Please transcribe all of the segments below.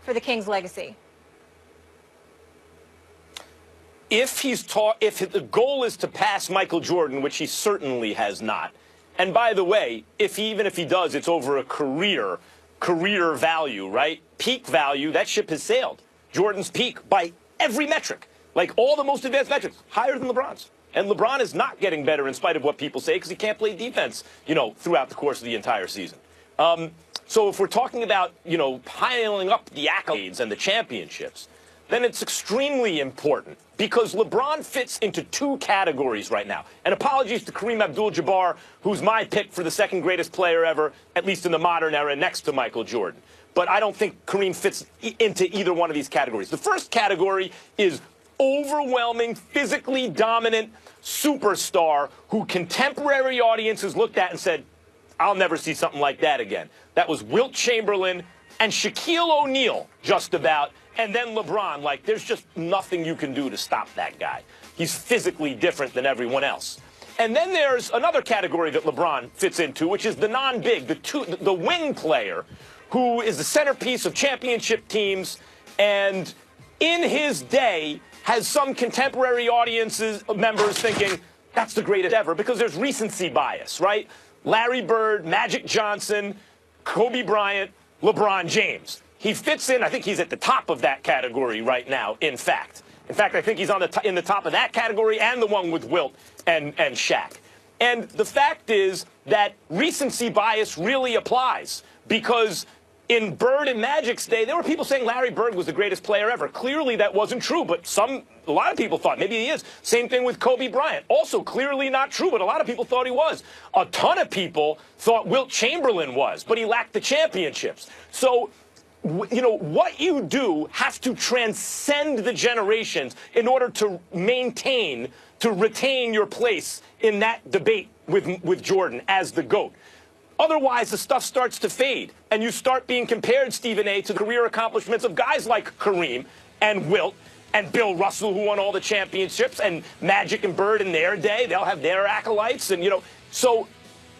for the Kings' legacy? If the goal is to pass Michael Jordan, which he certainly has not, and by the way, even if he does, it's over a career value, right? Peak value, that ship has sailed. Jordan's peak by every metric, like all the most advanced metrics, higher than LeBron's. And LeBron is not getting better in spite of what people say because he can't play defense, throughout the course of the entire season. So if we're talking about, piling up the accolades and the championships, then it's extremely important because LeBron fits into two categories right now. And apologies to Kareem Abdul-Jabbar, who's my pick for the second greatest player ever, at least in the modern era, next to Michael Jordan. But I don't think Kareem fits into either one of these categories. The first category is overwhelming, physically dominant superstar who contemporary audiences looked at and said, I'll never see something like that again. That was Wilt Chamberlain and Shaquille O'Neal, just about, and then LeBron. Like, there's just nothing you can do to stop that guy. He's physically different than everyone else. And then there's another category that LeBron fits into, which is the non-big, the wing player, who is the centerpiece of championship teams, and in his day has some contemporary members thinking that's the greatest ever because there's recency bias, right? Larry Bird, Magic Johnson, Kobe Bryant, LeBron James. He fits in. I think he's at the top of that category right now, in fact. I think he's in the top of that category and the one with Wilt and Shaq. And the fact is that recency bias really applies because in Bird and Magic's day, there were people saying Larry Bird was the greatest player ever. Clearly, that wasn't true, but a lot of people thought maybe he is. Same thing with Kobe Bryant. Also, clearly not true, but a lot of people thought he was. A ton of people thought Wilt Chamberlain was, but he lacked the championships. So, what you do has to transcend the generations in order to retain your place in that debate with Jordan as the GOAT. Otherwise, the stuff starts to fade, and you start being compared, Stephen A., to the career accomplishments of guys like Kareem and Wilt and Bill Russell, who won all the championships, and Magic and Bird in their day. They'll have their acolytes, and, so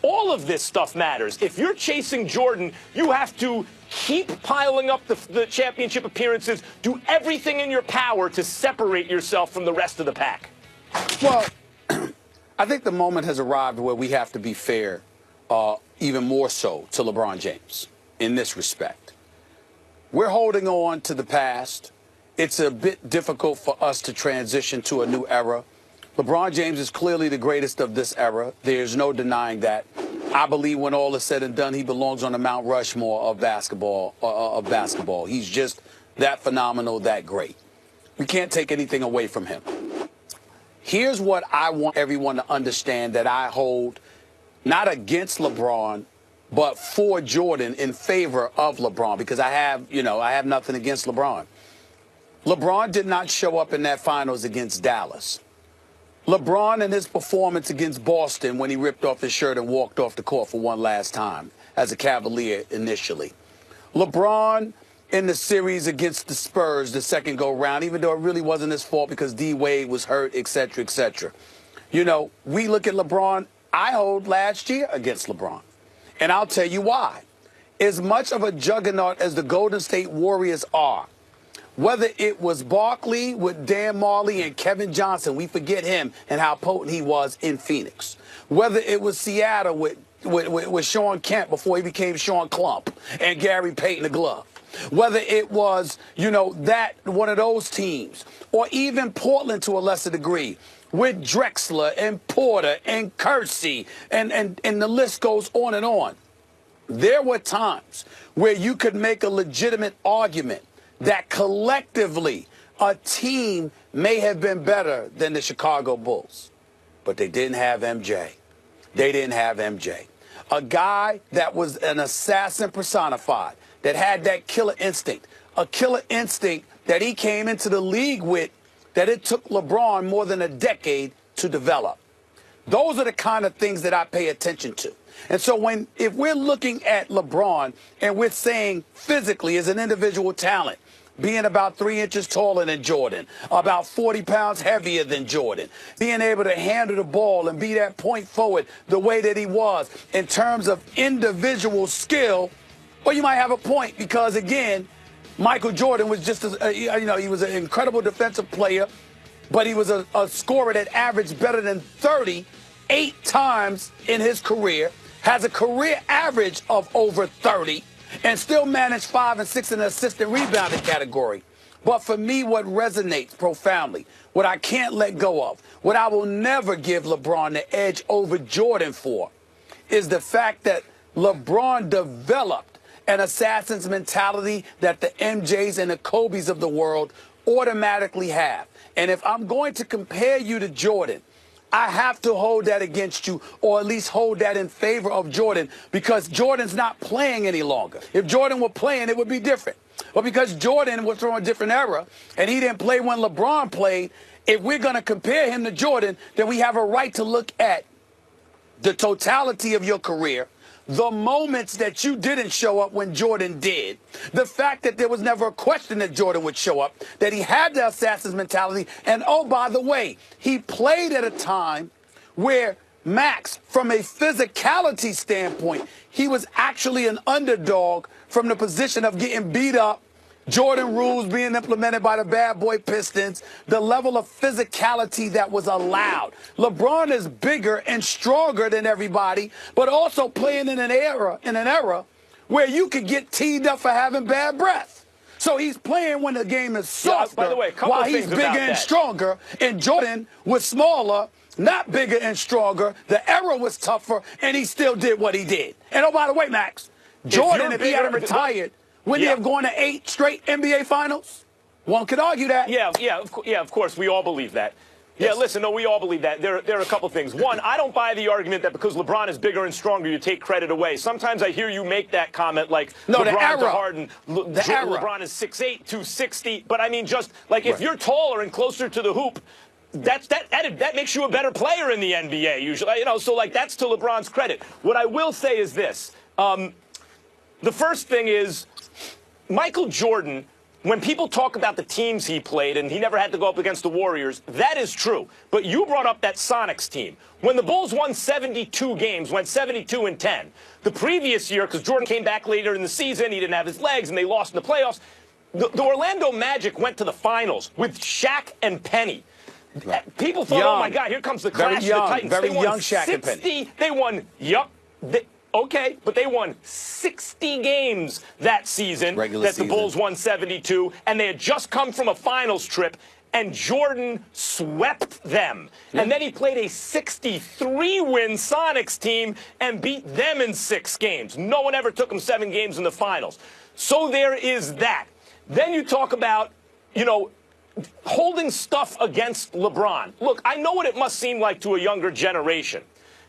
all of this stuff matters. If you're chasing Jordan, you have to keep piling up the championship appearances, do everything in your power to separate yourself from the rest of the pack. Well, I think the moment has arrived where we have to be fair, even more so to LeBron James in this respect. We're holding on to the past. It's a bit difficult for us to transition to a new era. LeBron James is clearly the greatest of this era. There's no denying that. I believe when all is said and done, he belongs on the Mount Rushmore of basketball. He's just that phenomenal, that great. We can't take anything away from him. Here's what I want everyone to understand that I hold not against LeBron, but for Jordan in favor of LeBron, because I have nothing against LeBron. LeBron did not show up in that finals against Dallas. LeBron and his performance against Boston when he ripped off his shirt and walked off the court for one last time as a Cavalier initially. LeBron in the series against the Spurs the second go-round, even though it really wasn't his fault because D. Wade was hurt, et cetera, et cetera. We look at LeBron. I hold last year against LeBron, and I'll tell you why. As much of a juggernaut as the Golden State Warriors are, whether it was Barkley with Dan Marley and Kevin Johnson, we forget him and how potent he was in Phoenix. Whether it was Seattle with Sean Kemp before he became Sean Klump and Gary Payton the Glove. Whether it was, that one of those teams, or even Portland to a lesser degree, with Drexler and Porter and Kersey, and the list goes on and on. There were times where you could make a legitimate argument that collectively a team may have been better than the Chicago Bulls. But they didn't have MJ. They didn't have MJ. A guy that was an assassin personified, that had that killer instinct, a killer instinct that he came into the league with, that it took LeBron more than a decade to develop. Those are the kind of things that I pay attention to. And so if we're looking at LeBron and we're saying physically as an individual talent, being about 3 inches taller than Jordan, about 40 pounds heavier than Jordan, being able to handle the ball and be that point forward the way that he was in terms of individual skill, well, you might have a point because, again, Michael Jordan was just, he was an incredible defensive player, but he was a scorer that averaged better than 30 8 times in his career, has a career average of over 30, and still managed 5 and 6 in the assistant rebounding category. But for me, what resonates profoundly, what I can't let go of, what I will never give LeBron the edge over Jordan for, is the fact that LeBron developed an assassin's mentality that the MJs and the Kobes of the world automatically have. And if I'm going to compare you to Jordan, I have to hold that against you, or at least hold that in favor of Jordan, because Jordan's not playing any longer. If Jordan were playing, it would be different. But because Jordan was from a different era, and he didn't play when LeBron played, if we're going to compare him to Jordan, then we have a right to look at the totality of your career, the moments that you didn't show up when Jordan did, the fact that there was never a question that Jordan would show up, that he had the assassin's mentality, and oh, by the way, he played at a time where Max, from a physicality standpoint, he was actually an underdog from the position of getting beat up, Jordan rules being implemented by the bad boy Pistons, the level of physicality that was allowed. LeBron is bigger and stronger than everybody, but also playing in an era where you could get teed up for having bad breath. So he's playing when the game is softer, by the way, while he's bigger and stronger, and Jordan was smaller, not bigger and stronger. The era was tougher, and he still did what he did. And oh, by the way, Max, Jordan, if he hadn't retired, wouldn't he have gone to 8 straight NBA finals? One could argue that. Yeah, of course. We all believe that. Yes. Yeah, listen, no, we all believe that. There are a couple things. One, I don't buy the argument that because LeBron is bigger and stronger, you take credit away. Sometimes I hear you make that comment like LeBron to Harden. LeBron is 6'8", 260. But I mean, just like if you're taller and closer to the hoop, that makes you a better player in the NBA usually. You know, so like that's to LeBron's credit. What I will say is this. The first thing is Michael Jordan, when people talk about the teams he played and he never had to go up against the Warriors, that is true. But you brought up that Sonics team. When the Bulls won 72 games, went 72-10, the previous year, because Jordan came back later in the season, he didn't have his legs, and they lost in the playoffs, the Orlando Magic went to the finals with Shaq and Penny. Right. People thought, oh, my God, here comes the clash of the Titans. Very they won young Shaq and Penny. They won, okay, but they won 60 games that season the Bulls won 72, and they had just come from a finals trip, and Jordan swept them. And then he played a 63-win Sonics team and beat them in 6 games. No one ever took him 7 games in the finals. So there is that. Then you talk about, holding stuff against LeBron. Look, I know what it must seem like to a younger generation.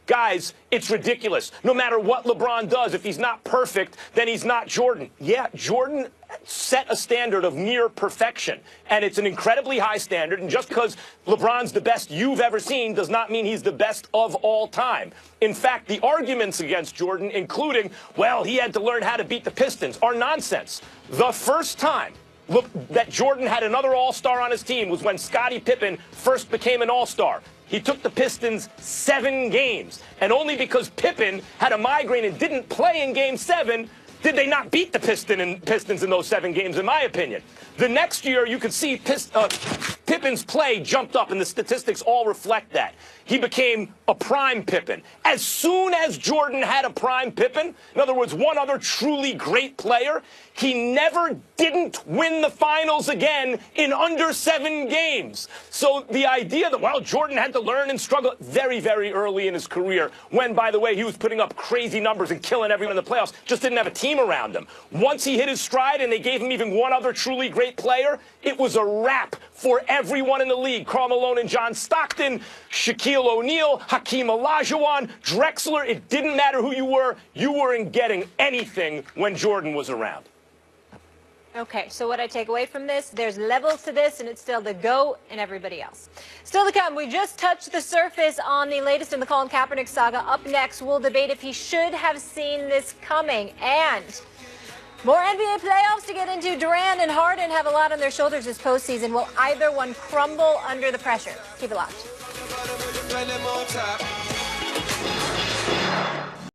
Guys, it's ridiculous. No matter what LeBron does, if he's not perfect, then he's not Jordan. Yeah, Jordan set a standard of near perfection, and it's an incredibly high standard, and just because LeBron's the best you've ever seen does not mean he's the best of all time. In fact, the arguments against Jordan, including, well, he had to learn how to beat the Pistons, are nonsense. The first time that Jordan had another all-star on his team was when Scottie Pippen first became an all-star. He took the Pistons 7 games, and only because Pippen had a migraine and didn't play in Game 7 did they not beat the Pistons in those 7 games, in my opinion. The next year, you could see Pippen's play jumped up, and the statistics all reflect that. He became a prime Pippen. As soon as Jordan had a prime Pippen, in other words, one other truly great player, he never didn't win the finals again in under 7 games. So the idea that, well, Jordan had to learn and struggle very, very early in his career, when, by the way, he was putting up crazy numbers and killing everyone in the playoffs, just didn't have a team around him. Once he hit his stride and they gave him even one other truly great player, it was a wrap for everyone in the league. Karl Malone and John Stockton, Shaquille O'Neal, Hakeem Olajuwon, Drexler. It didn't matter who you weren't getting anything when Jordan was around. Okay, so what I take away from this, there's levels to this, and it's still the GOAT and everybody else. Still to come, we just touched the surface on the latest in the Colin Kaepernick saga. Up next, we'll debate if he should have seen this coming. And more NBA playoffs to get into. Durant and Harden have a lot on their shoulders this postseason. Will either one crumble under the pressure? Keep it locked.